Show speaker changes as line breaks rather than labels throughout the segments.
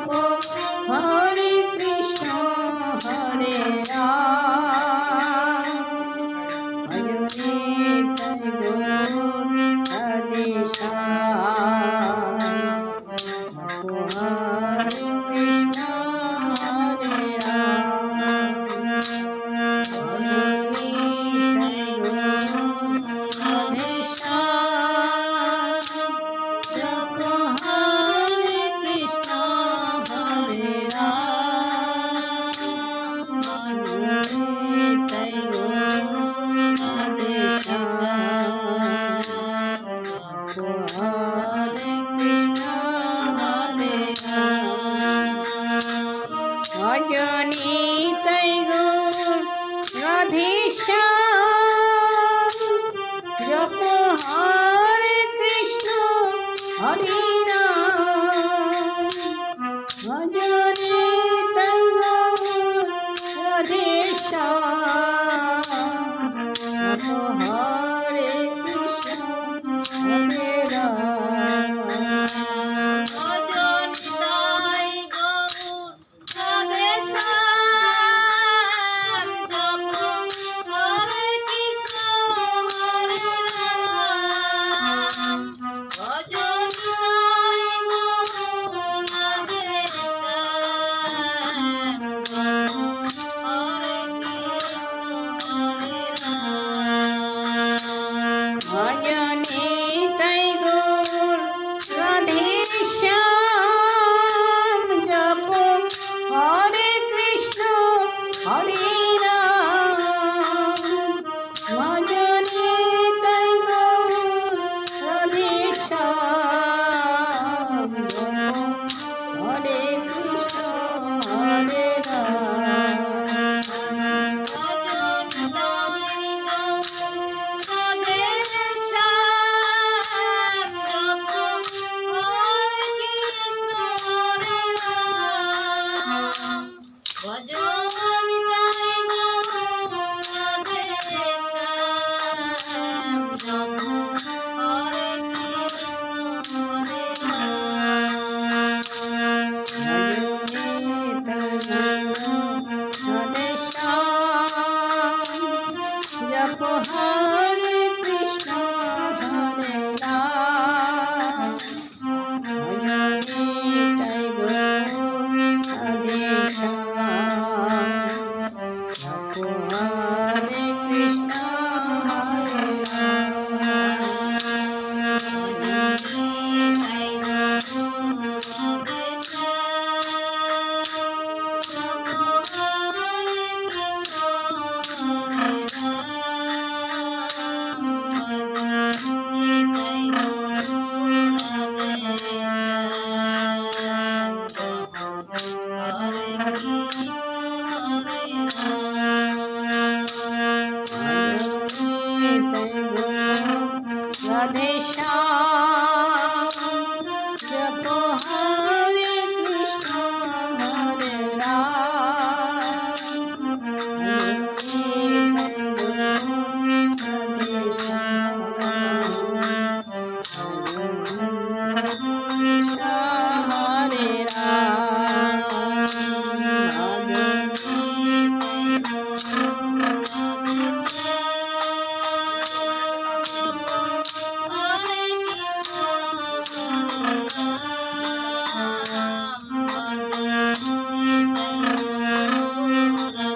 जप हरे कृष्ण हरे राम भजो निताय गौर राधे श्याम जप हरे कृष्ण हरे राम भजो निताय गौर राधे श्याम जप हरे कृष्ण हरे राम भजो निताय गौर राधे श्याम जप हरे कृष्ण हरे राम भजो निताय गौर राधे श्याम जप हरे कृष्ण हरे राम भजो निताय गौर राधे श्याम जप हरे कृष्ण हरे राम भजो निताय गौर राधे श्याम जप हरे कृष्ण हरे राम भजो निताय गौर राधे श्याम जप हरे कृष्ण हरे राम भजो निताय गौर राधे श्याम जप हरे कृष्ण हरे राम भजो निताय गौर राधे श्याम जप हरे कृष्ण हरे राम भजो निताय गौर राधे श्याम जप हरे कृष्ण हरे राम भजो निताय गौर राधे श्याम जप हरे कृष्ण हरे राम भजो निताय गौर राधे श्याम जप हरे कृष्ण हरे राम भजो निताय गौर राधे श्याम जप हरे कृष्ण हरे राधे श्याम जप हरे कृष्ण हरे राम राधे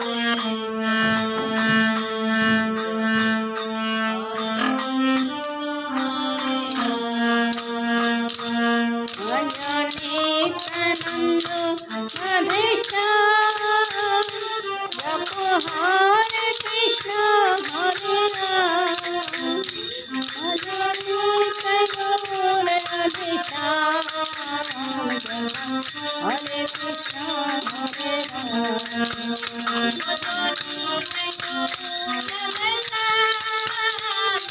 श्याम हरे राधे श्याम जप हरे कृष्ण हरे राम भजो निताय गौर राधे श्याम हरे कृष्ण हरे राम भजो निताय गौर राधे श्याम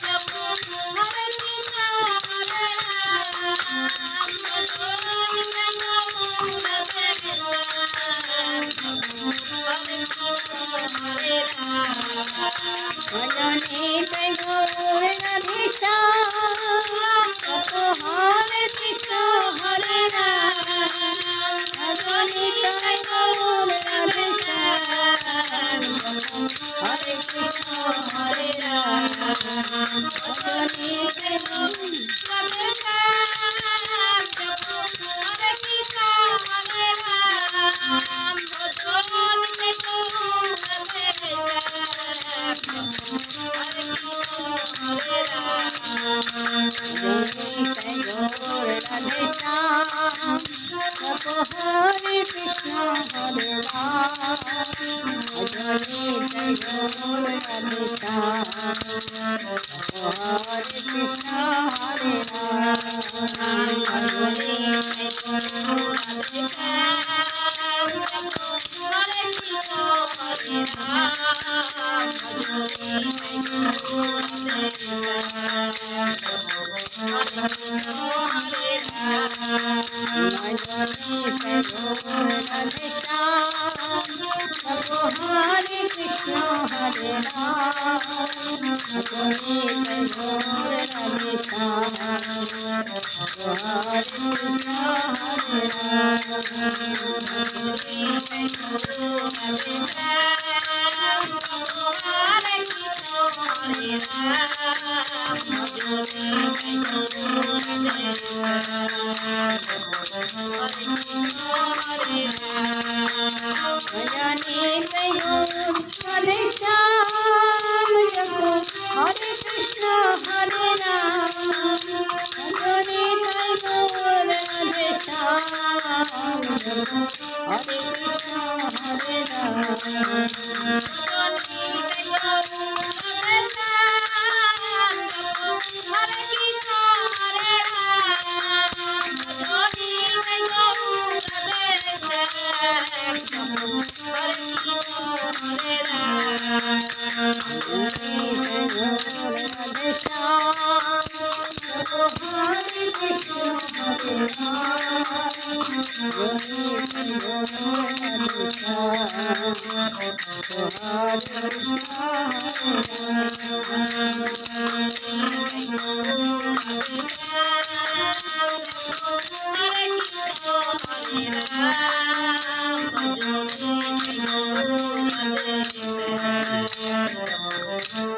जप हरे कृष्ण हरे राम भजो निताय गौर राधे भजो निताय गौर राधे श्याम जप हरे कृष्ण हरे राम भजो কৃষ্ণ হরে রাম ভজনে রাধে শ্যাম জপো হরে কৃষ্ণ হরে রাম ভজনে রাধে শ্যাম হরে কৃষ্ণ হরে রাম রাধে শ্যাম জপো হরে কৃষ্ণ হরে রাম ভজনে রাধে শ্যাম হরে কৃষ্ণ হরে রাম ভজনে রাধে শ্যাম জপো হরে কৃষ্ণ হরে রাম ভজনে হরে রাম রাধে শ্যাম জপো হরে কৃষ্ণ হরে রাম ভজনে রাধে শ্যাম জপো হরে কৃষ্ণ হরে Ram Hare Shyam Japo Hare Krishna Hare Ram Hare Gaur Hare Shyam Japo Hare Krishna Hare Ram Hare